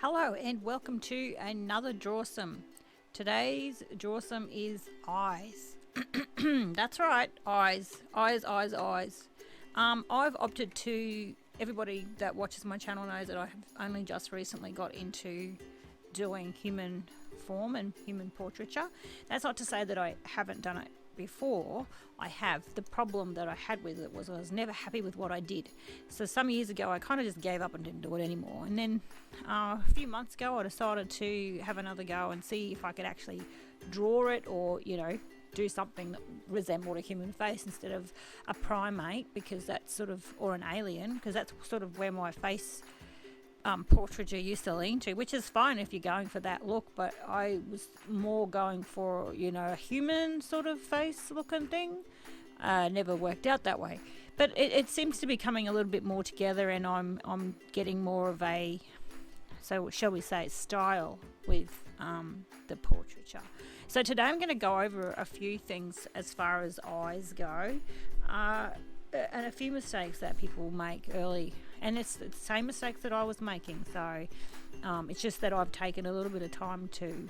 Hello and welcome to another Drawsome. Today's Drawsome is eyes. That's right, eyes, eyes, eyes, eyes. I've opted to, everybody that watches my channel knows that I have only just recently got into doing human form and human portraiture. That's not to say that I haven't done it before. I have. The problem that I had with it was I was never happy with what I did. So some years ago I kind of just gave up and didn't do it anymore. And then a few months ago I decided to have another go and see if I could actually draw it, or do something that resembled a human face instead of a primate, because that's sort of, or an alien, because that's sort of where my face portraiture used to lean to, which is fine if you're going for that look, but I was more going for a human sort of face looking thing. Never worked out that way, but it seems to be coming a little bit more together, and I'm getting more of a, so shall we say, style with the portraiture. So today I'm going to go over a few things as far as eyes go, and a few mistakes that people make early. And it's the same mistakes that I was making. So it's just that I've taken a little bit of time to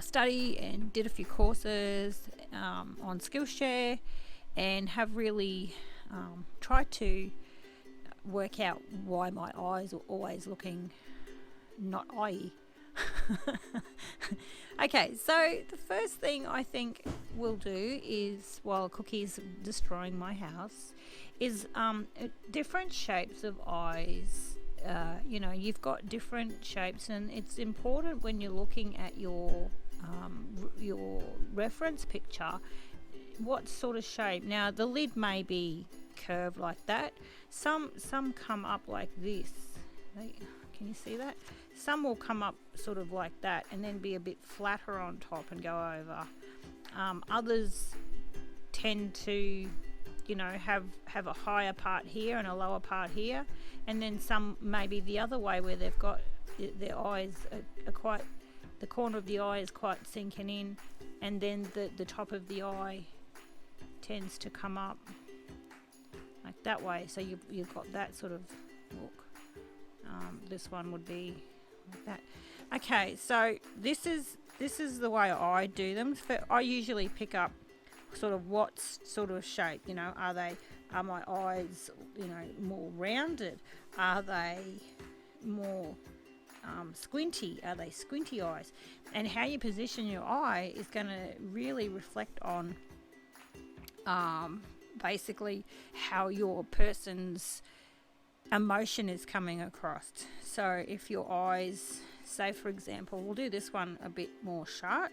study and did a few courses on Skillshare, and have really tried to work out why my eyes are always looking not eye-y. Okay, so the first thing I think we'll do is, while Cookie's destroying my house, is different shapes of eyes. You've got different shapes, and it's important when you're looking at your reference picture, what sort of shape. Now the lid may be curved like that. Some come up like this. Can you see that? Some will come up sort of like that and then be a bit flatter on top and go over. Others tend to have a higher part here and a lower part here, and then some maybe the other way, where they've got their eyes are quite, the corner of the eye is quite sinking in, and then the top of the eye tends to come up like that way. So you've got that sort of look. This one would be like that. Okay, so this is the way I do them. I usually pick up sort of what sort of shape, are my eyes more rounded, are they more squinty, are they squinty eyes? And how you position your eye is going to really reflect on basically how your person's emotion is coming across. So if your eyes, say for example, we'll do this one a bit more sharp.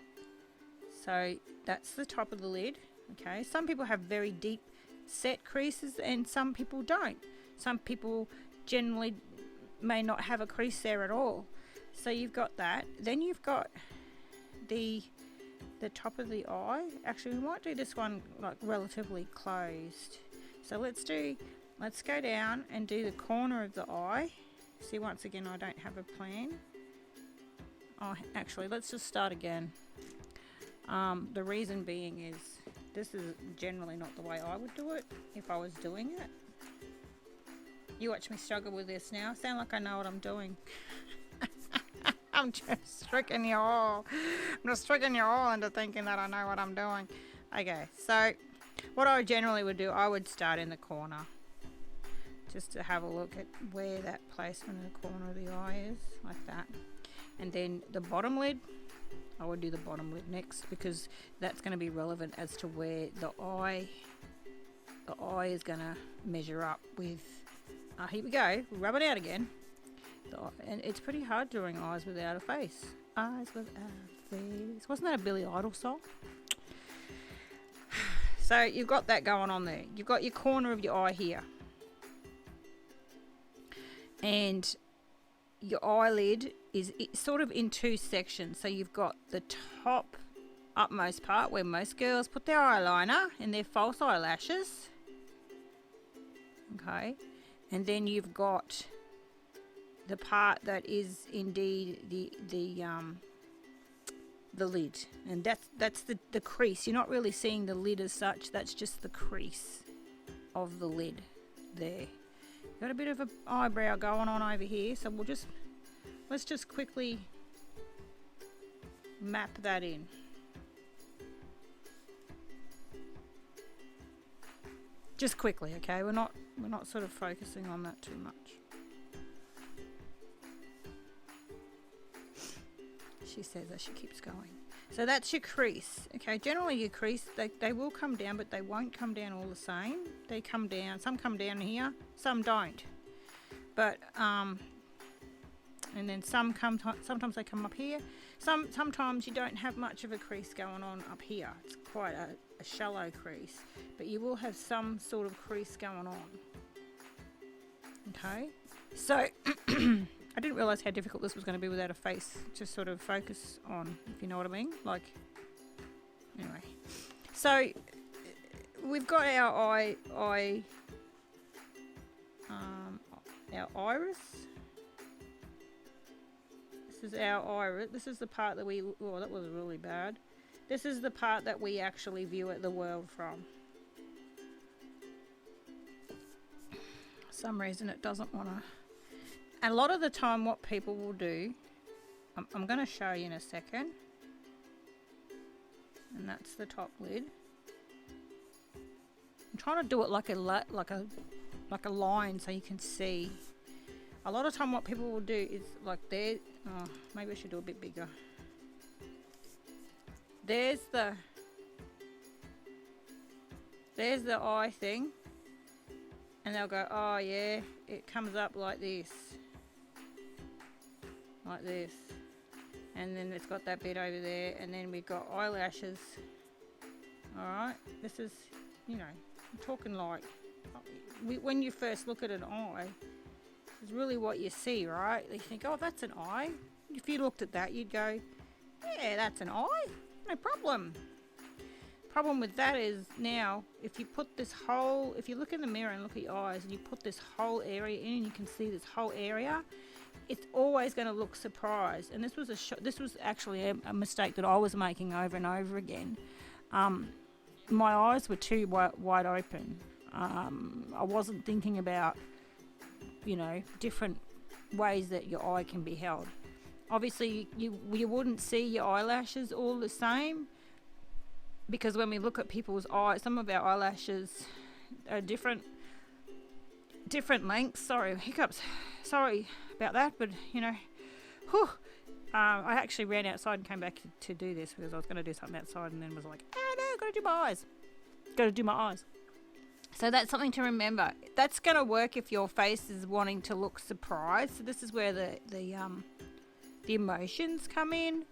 So that's the top of the lid. Okay, some people have very deep set creases and some people don't. Some people generally may not have a crease there at all. So you've got that. Then you've got the top of the eye. Actually, we might do this one like relatively closed. So let's go down and do the corner of the eye. See, once again, I don't have a plan. Oh, actually, let's just start again. The reason being is this is generally not the way I would do it if I was doing it. You watch me struggle with this now. I sound like I know what I'm doing. I'm just tricking you all. I'm just tricking you all into thinking that I know what I'm doing. Okay, so what I generally would do, I would start in the corner, just to have a look at where that placement in the corner of the eye is, like that. And then the bottom lid, I would do the bottom lid next, because that's going to be relevant as to where the eye is going to measure up with. Here we go, rub it out again. And it's pretty hard drawing eyes without a face. Eyes without a face. Wasn't that a Billy Idol song? So you've got that going on there. You've got your corner of your eye here, and your eyelid is sort of in two sections. So you've got the top upmost part where most girls put their eyeliner and their false eyelashes. Okay, and then you've got the part that is indeed the lid, and that's the crease. You're not really seeing the lid as such. That's just the crease of the lid there. Got a bit of an eyebrow going on over here, so we'll just let's just quickly map that in. Just quickly, okay? We're not sort of focusing on that too much. She says as she keeps going. So that's your crease, okay? Generally your crease, they will come down, but they won't come down all the same. They come down, some come down here, some don't. But, and then sometimes they come up here. Sometimes you don't have much of a crease going on up here. It's quite a shallow crease, but you will have some sort of crease going on. Okay, so I didn't realise how difficult this was going to be without a face to sort of focus on, if you know what I mean. Like, anyway, so we've got our our iris. This is our iris. This is the part that we, oh, that was really bad. This is the part that we actually view at the world from. For some reason it doesn't want to. And a lot of the time what people will do, I'm going to show you in a second. And that's the top lid. I'm trying to do it like a line so you can see. A lot of time what people will do is like there. Oh, maybe I should do a bit bigger. There's the eye thing, and they'll go, oh yeah, it comes up like this, and then it's got that bit over there, and then we've got eyelashes. All right, this is, you know, I'm talking like when you first look at an eye, it's really what you see, right? You think, oh, that's an eye. If you looked at that, you'd go, yeah, that's an eye. No problem. Problem with that is now, if you put this whole, if you look in the mirror and look at your eyes and you put this whole area in and you can see this whole area, it's always going to look surprised. And this was this was actually a mistake that I was making over and over again. My eyes were too wide open. I wasn't thinking about, you know, different ways that your eye can be held. Obviously, you wouldn't see your eyelashes all the same, because when we look at people's eyes, some of our eyelashes are different lengths. Sorry, hiccups. Sorry about that, but you know, whew. I actually ran outside and came back to do this because I was going to do something outside, and then was like, oh no, got to do my eyes. Got to do my eyes. So that's something to remember. That's going to work if your face is wanting to look surprised. So this is where the emotions come in.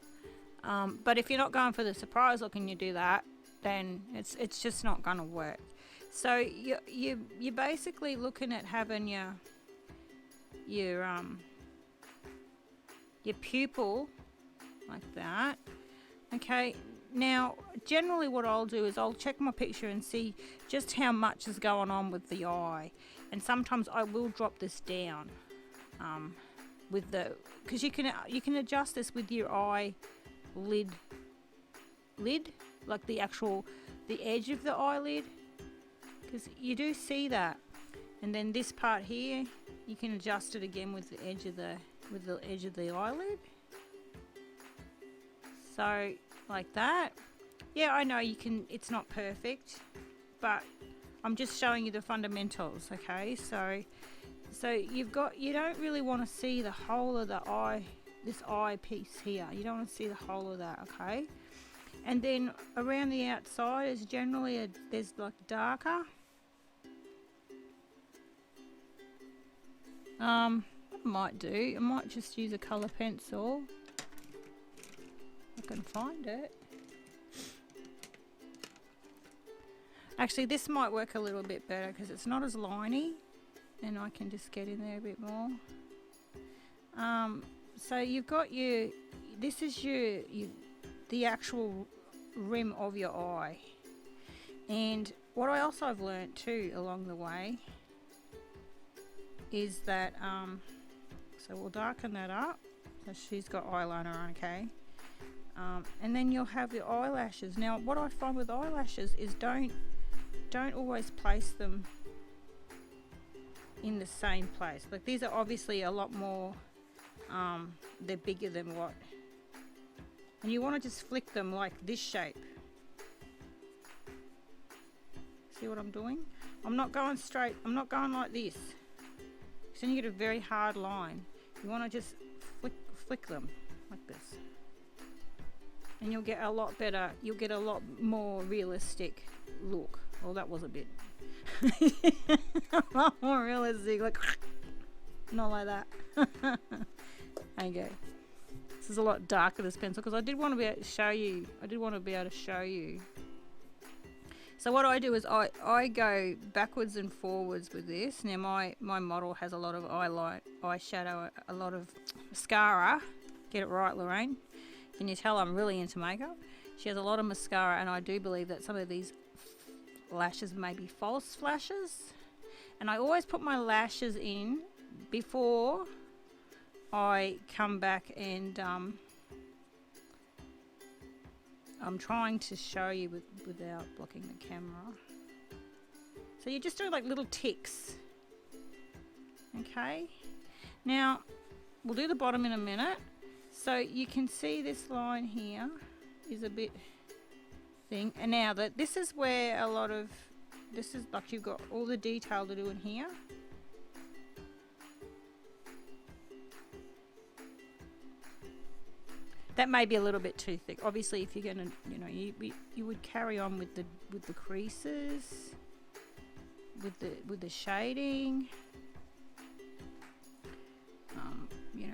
But if you're not going for the surprise look and you do that, then it's just not going to work. So you're basically looking at having your pupil like that. Okay. Now, generally what I'll do is I'll check my picture and see just how much is going on with the eye. And sometimes I will drop this down with the, because you can adjust this with your eye lid, like the edge of the eyelid, because you do see that. And then this part here, you can adjust it again with the edge of the eyelid. So like that. Yeah, I know you can, it's not perfect, but I'm just showing you the fundamentals, okay? So you don't really want to see the whole of the eye, this eye piece here. You don't want to see the whole of that, okay? And then around the outside is generally there's like darker. What I might do, I might just use a colour pencil. I can find it. Actually, this might work a little bit better because it's not as liney, and I can just get in there a bit more. So you've got this is the actual rim of your eye. And what I also have learnt too along the way is that, so we'll darken that up. So she's got eyeliner on, okay? And then you'll have your eyelashes. Now, what I find with eyelashes is don't always place them in the same place. Like these are obviously a lot more they're bigger than what. And you want to just flick them like this shape. See what I'm doing? I'm not going straight. I'm not going like this. So then you get a very hard line. You want to just flick them like this. And you'll get a lot better. You'll get a lot more realistic look. Well, that was a bit a lot more realistic. Like, not like that. There you go. This is a lot darker, this pencil, because I did want to be able to show you. So what I do is I go backwards and forwards with this. Now my model has a lot of eyeshadow, a lot of mascara. Get it right, Lorraine. Can you tell I'm really into makeup? She has a lot of mascara, and I do believe that some of these lashes may be false lashes. And I always put my lashes in before I come back, and I'm trying to show you without blocking the camera. So you just do like little ticks. Okay. Now we'll do the bottom in a minute. So you can see this line here is a bit thing. And now that this is where a lot of this is like, you've got all the detail to do in here. That may be a little bit too thick. Obviously, if you're gonna, you would carry on with the creases, with the shading,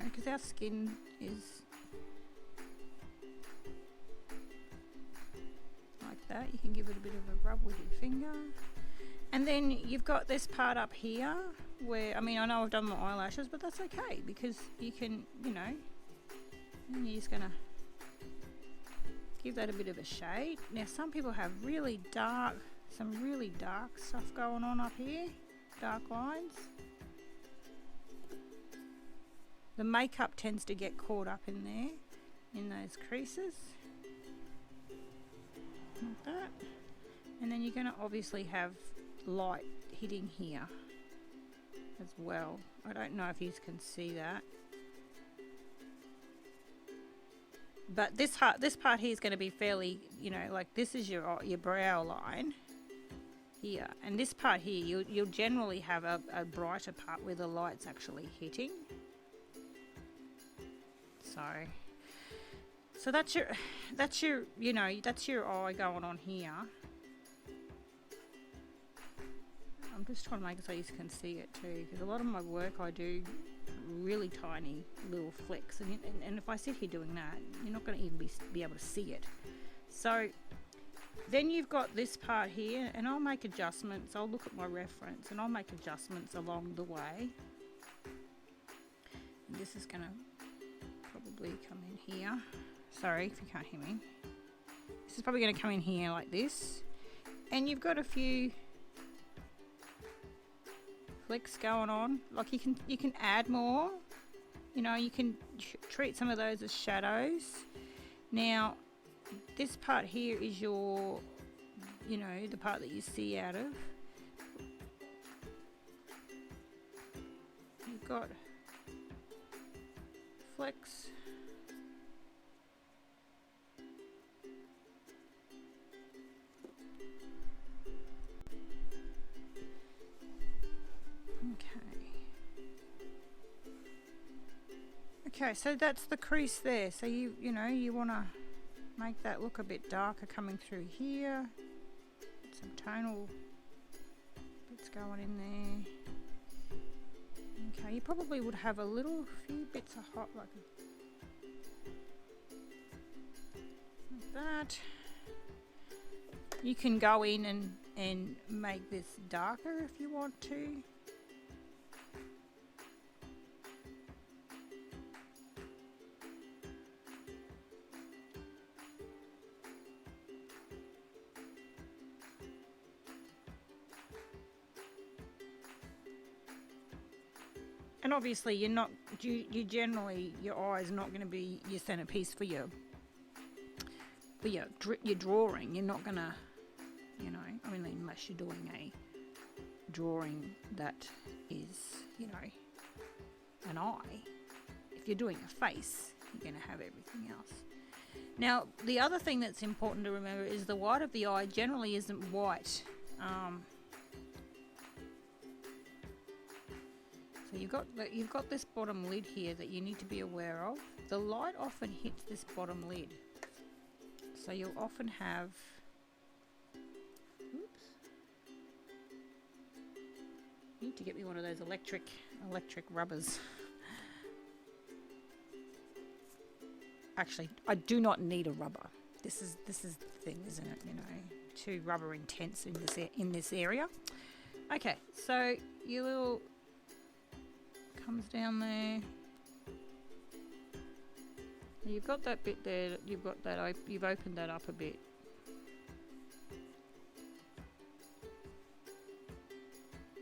because our skin is like that. You can give it a bit of a rub with your finger, and then you've got this part up here where, I know I've done my eyelashes, but that's okay because you can, and you're just gonna give that a bit of a shade. Now some people have some really dark stuff going on up here, dark lines. The makeup tends to get caught up in there, in those creases, like that. And then you're gonna obviously have light hitting here as well. I don't know if you can see that. But this part here is going to be fairly, like this is your brow line here, and this part here you'll generally have a brighter part where the light's actually hitting. So that's your eye going on here. I'm just trying to make it so you can see it too, because a lot of my work I do really tiny little flecks, and if I sit here doing that, you're not going to even be able to see it. So then you've got this part here, and I'll make adjustments. I'll look at my reference and I'll make adjustments along the way. And this is going to probably come in here. Sorry if you can't hear me. This is probably going to come in here like this, and you've got a few flicks going on. Like you can add more, you can treat some of those as shadows. Now this part here is your, the part that you see out of. You've got flecks. Okay, so that's the crease there. So you want to make that look a bit darker coming through here. Some tonal bits going in there. Okay, you probably would have a few bits of hot like that. You can go in and make this darker if you want to. And obviously generally, your eye is not going to be your centerpiece for your drawing. You're not going to, unless you're doing a drawing that is, an eye. if you're doing a face, you're going to have everything else. Now, the other thing that's important to remember is the white of the eye generally isn't white. So you've got this bottom lid here that you need to be aware of. The light often hits this bottom lid, so you'll often have. Oops. You need to get me one of those electric rubbers. Actually, I do not need a rubber. This is the thing, isn't it? You know, too rubber intense in this area. Okay, so your little comes down there. You've got that bit there. You've opened that up a bit.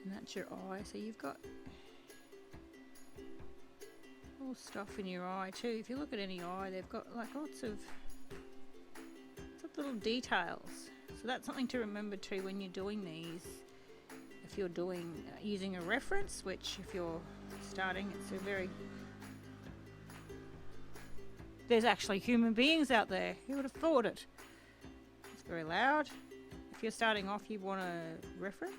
And that's your eye. So you've got all stuff in your eye too. If you look at any eye, they've got like lots of little details. So that's something to remember too when you're doing these. If you're doing using a reference, which if you're starting, it's a very. There's actually human beings out there. Who would have thought it? It's very loud. If you're starting off, you want a reference.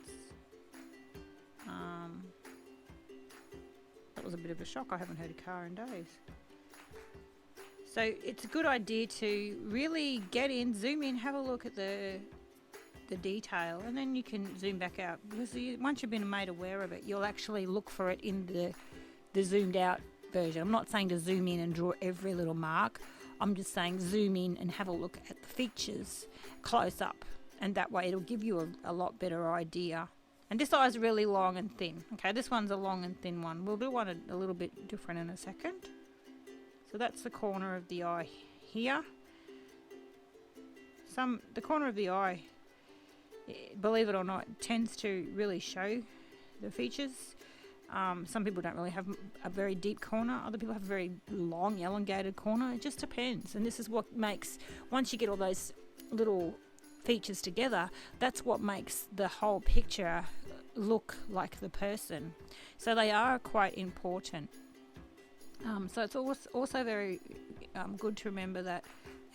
That was a bit of a shock. I haven't heard a car in days. So it's a good idea to really get in, zoom in, have a look at the detail, and then you can zoom back out. Because once you've been made aware of it, you'll actually look for it in the zoomed out version. I'm not saying to zoom in and draw every little mark. I'm just saying zoom in and have a look at the features close up, and that way it'll give you a lot better idea. And this eye is really long and thin. Okay, this one's a long and thin one. We'll do one a little bit different in a second. So that's the corner of the eye here. The corner of the eye, believe it or not, tends to really show the features. Some people don't really have a very deep corner. Other people have a very long, elongated corner. It just depends. And this is what makes, once you get all those little features together, that's what makes the whole picture look like the person. So they are quite important. So it's also very good to remember that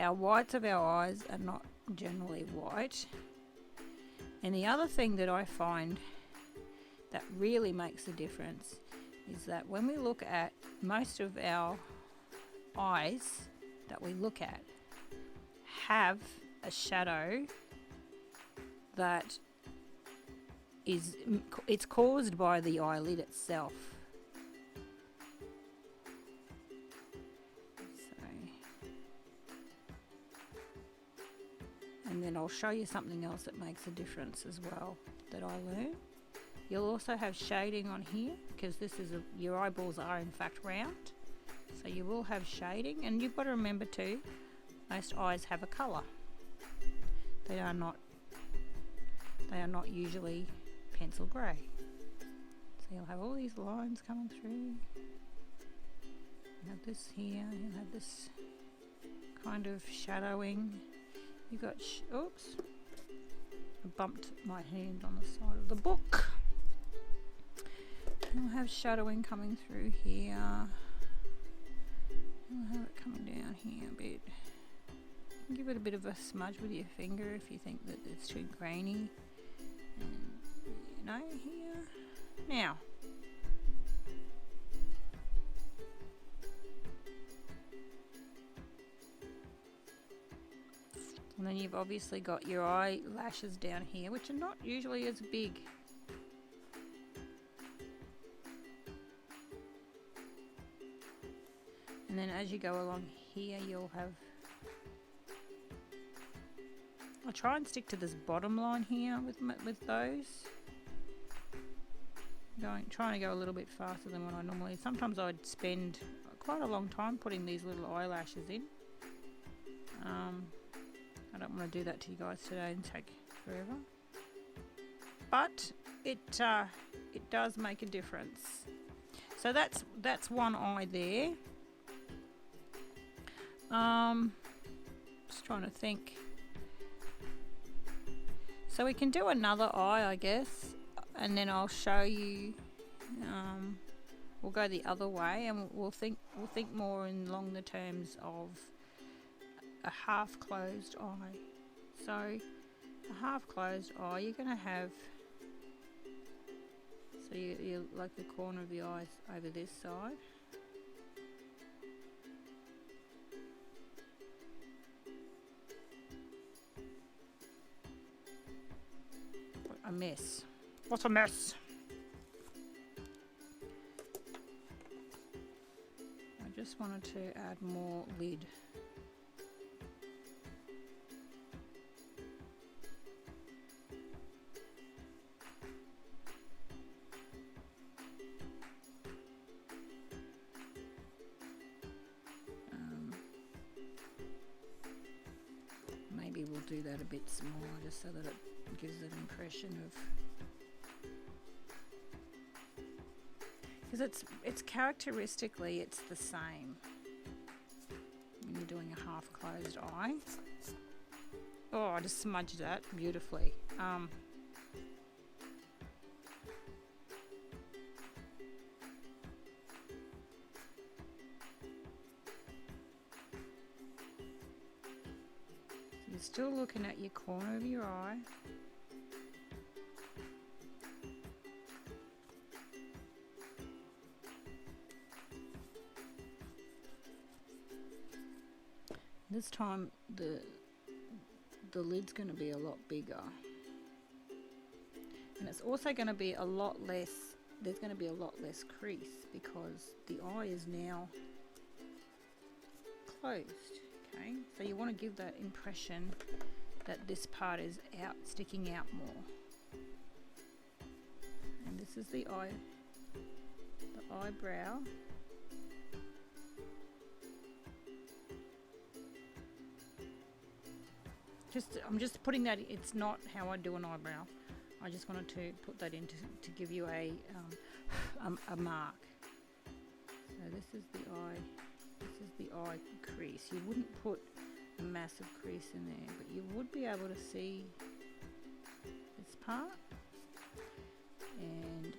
our whites of our eyes are not generally white. And the other thing that I find that really makes a difference is that when we look at most of our eyes that we look at have a shadow that it's caused by the eyelid itself. And then I'll show you something else that makes a difference as well that I learned. You'll also have shading on here because your eyeballs are in fact round. So you will have shading, and you've got to remember too, most eyes have a colour. They are not usually pencil grey. So you'll have all these lines coming through. You have this here, you'll have this kind of shadowing. You've got, oops, I bumped my hand on the side of the book. You'll have shadowing coming through here. You'll have it coming down here a bit. You can give it a bit of a smudge with your finger if you think that it's too grainy. And, here. Now, and then you've obviously got your eyelashes down here, which are not usually as big. And then as you go along here, you'll have... I'll try and stick to this bottom line here with those. Trying to go a little bit faster than what I normally... Sometimes I'd spend quite a long time putting these little eyelashes in. I don't want to do that to you guys today and take forever. But it does make a difference. So that's one eye there. Just trying to think. So we can do another eye, I guess, and then I'll show you we'll go the other way, and we'll think more along the terms of a half closed eye. So a half closed eye, you're going to have, so you like the corner of the eyes over this side. What a mess. What a mess. I just wanted to add more lid. Maybe we'll do that a bit smaller just so that it gives an impression of, because it's characteristically it's the same when you're doing a half closed eye. Oh, I just smudged that beautifully. You're still looking at your corner of your eye. This time the lid's going to be a lot bigger, and it's also going to be a lot less, there's going to be a lot less crease because the eye is now closed. Okay, so you want to give that impression that this part is out, sticking out more. And this is the eyebrow. I'm just putting that, it's not how I do an eyebrow. I just wanted to put that in to give you a mark. So this is the eye. This is the eye crease. You wouldn't put a massive crease in there, but you would be able to see this part. And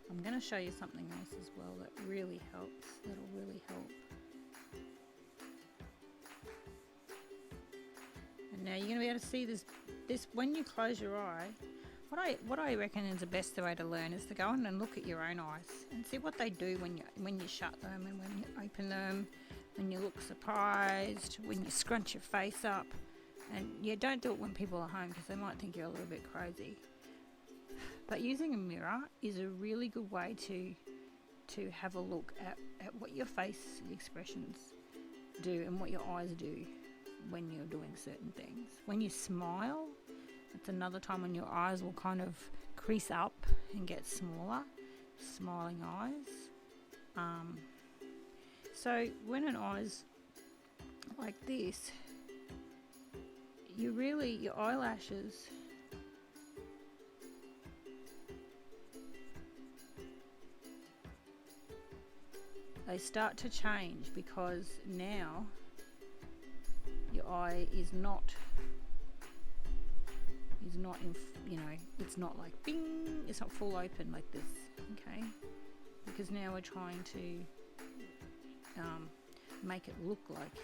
I'm going to show you something else as well that really helps. That'll really help. Now you're going to be able to see this when you close your eye. What I reckon is the best way to learn is to go in and look at your own eyes and see what they do when you shut them and when you open them, when you look surprised, when you scrunch your face up. And yeah, don't do it when people are home because they might think you're a little bit crazy. But using a mirror is a really good way to have a look at what your face expressions do and what your eyes do when you're doing certain things. When you smile, it's another time when your eyes will kind of crease up and get smaller, smiling eyes. So when an eye's like this, your eyelashes they start to change because now your eye is not in, it's not like bing, it's not full open like this, okay? Because now we're trying to make it look like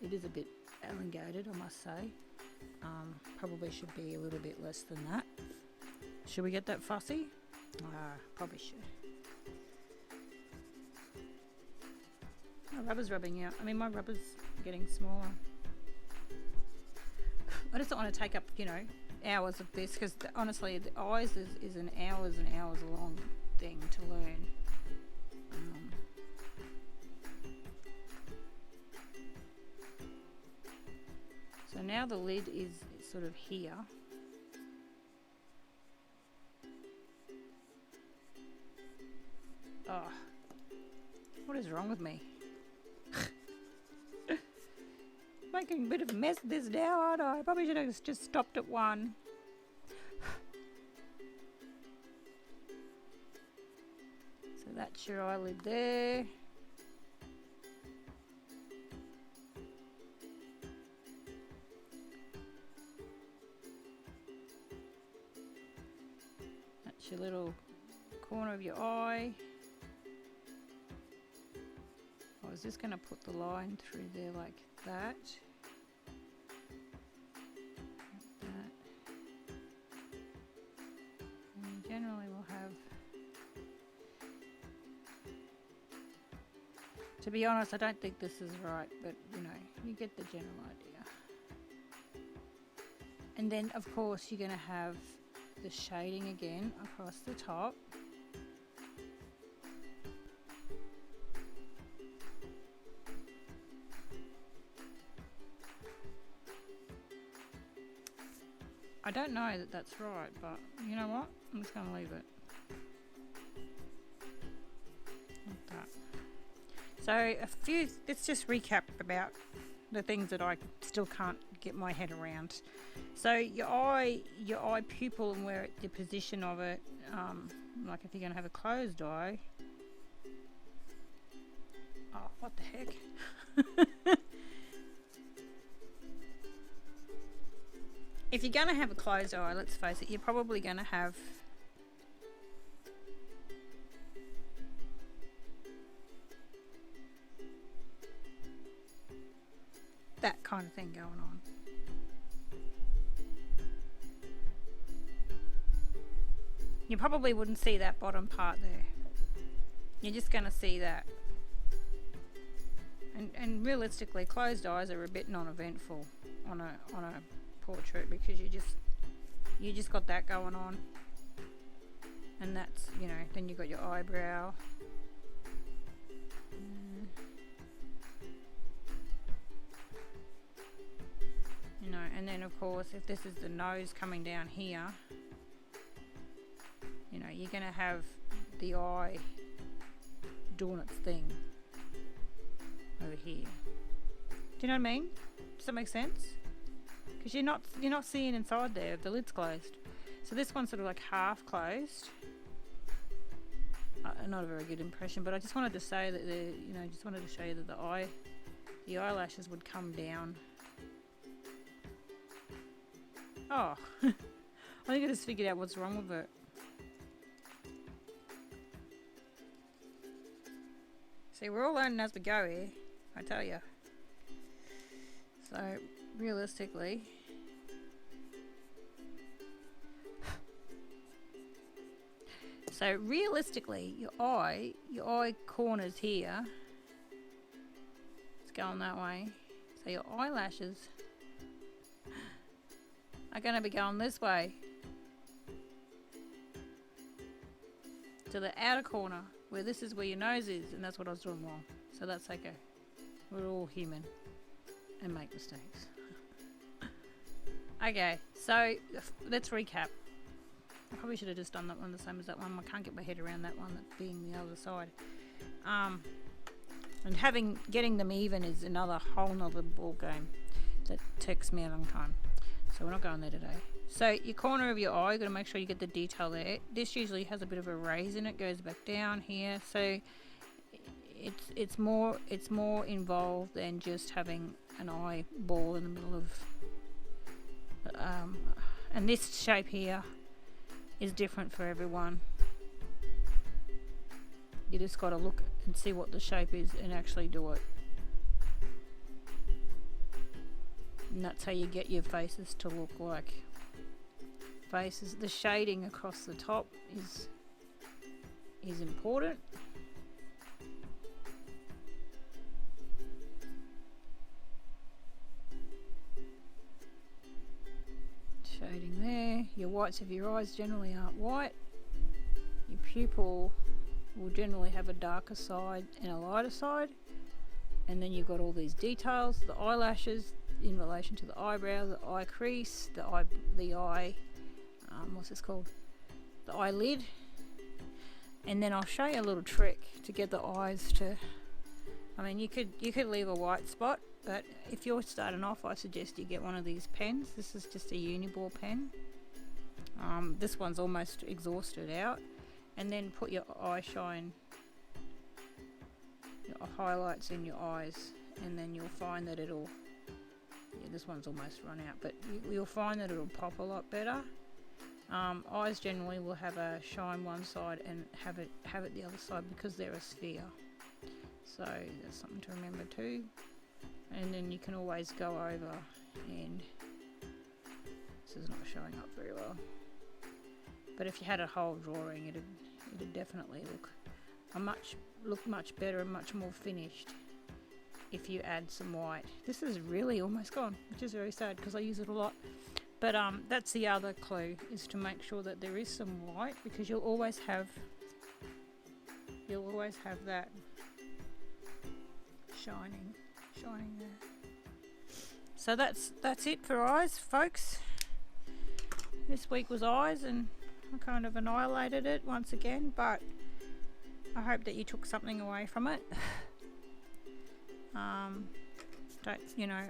it is a bit elongated, I must say. Probably should be a little bit less than that. Should we get that fussy? Probably should. My rubber's rubbing out. I mean, my rubber's getting smaller. I just don't want to take up, hours of this because honestly, the eyes is an hours and hours long thing to learn. So now the lid is sort of here. Oh, what is wrong with me? Making a bit of a mess of this now, aren't I? I probably should have just stopped at one. So that's your eyelid there. That's your little corner of your eye. I was just going to put the line through there like that. And generally we'll have, to be honest, I don't think this is right, but you know, you get the general idea. And then of course you're going to have the shading again across the top. I don't know that that's right, but you know what? I'm just going to leave it like that. So let's just recap about the things that I still can't get my head around. So your eye pupil and where the position of it, like if you're going to have a closed eye. Oh, what the heck? If you're going to have a closed eye, let's face it, you're probably going to have that kind of thing going on. You probably wouldn't see that bottom part there. You're just going to see that. And realistically, closed eyes are a bit non-eventful on a portrait, because you just got that going on, and that's, you know, then you got your eyebrow, you know, and then of course if this is the nose coming down here, you know, you're gonna have the eye doing its thing over here. Do you know what I mean? Does that make sense? Because you're not seeing inside there if the lid's closed. So this one's sort of like half closed. Not a very good impression, but I just wanted to say that just wanted to show you that the eyelashes would come down. Oh, I think I just figured out what's wrong with it. See, we're all learning as we go here, I tell you. So realistically, your eye corners here, it's going that way, so your eyelashes are going to be going this way to the outer corner, where this is where your nose is, and that's what I was doing wrong. So that's okay, we're all human and make mistakes. Okay, so let's recap. I probably should have just done that one the same as that one. I can't get my head around that one, that being the other side. And getting them even is another whole nother ball game that takes me a long time. So we're not going there today. So your corner of your eye, you've got to make sure you get the detail there. This usually has a bit of a raise in it, goes back down here. So it's more involved than just having an eyeball in the middle of. And this shape here is different for everyone. You just got to look and see what the shape is and actually do it. And that's how you get your faces to look like faces. The shading across the top is important. Shading there. Your whites of your eyes generally aren't white. Your pupil will generally have a darker side and a lighter side. And then you've got all these details, the eyelashes in relation to the eyebrow, the eye crease, the eye, what's this called? The eyelid. And then I'll show you a little trick to get the eyes to, I mean, you could leave a white spot, but if you're starting off, I suggest you get one of these pens. This is just a uniball pen. This one's almost exhausted out. And then put your eye shine highlights in your eyes, and then you'll find that it'll, yeah, this one's almost run out, but you'll find that it'll pop a lot better. Eyes generally will have a shine one side and have it the other side because they're a sphere. So that's something to remember too. And then you can always go over, and this is not showing up very well. But if you had a whole drawing, it'd definitely look much better and much more finished if you add some white. This is really almost gone, which is very sad because I use it a lot. But that's the other clue, is to make sure that there is some white, because you'll always have that shining there. So that's it for eyes, folks. This week was eyes, and I kind of annihilated it once again, but I hope that you took something away from it.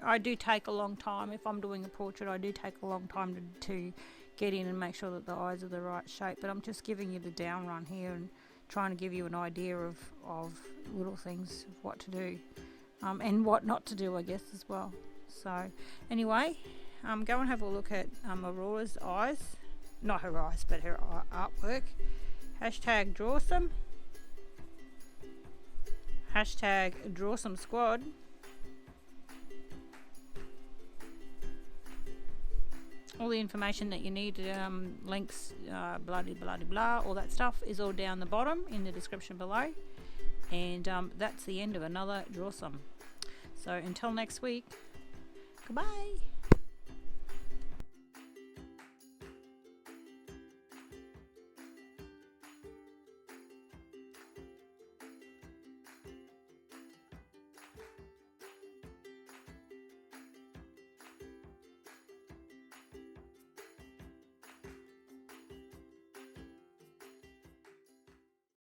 I do take a long time. If I'm doing a portrait, I do take a long time to get in and make sure that the eyes are the right shape, but I'm just giving you the down run here and trying to give you an idea of little things, of what to do and what not to do, I guess, as well. So anyway, go and have a look at Aurora's eyes, not her eyes, but her artwork. Hashtag Drawsome, hashtag Drawsome Squad. All the information that you need, links, blah blah blah, all that stuff is all down the bottom in the description below. And that's the end of another Drawsome. So until next week, goodbye.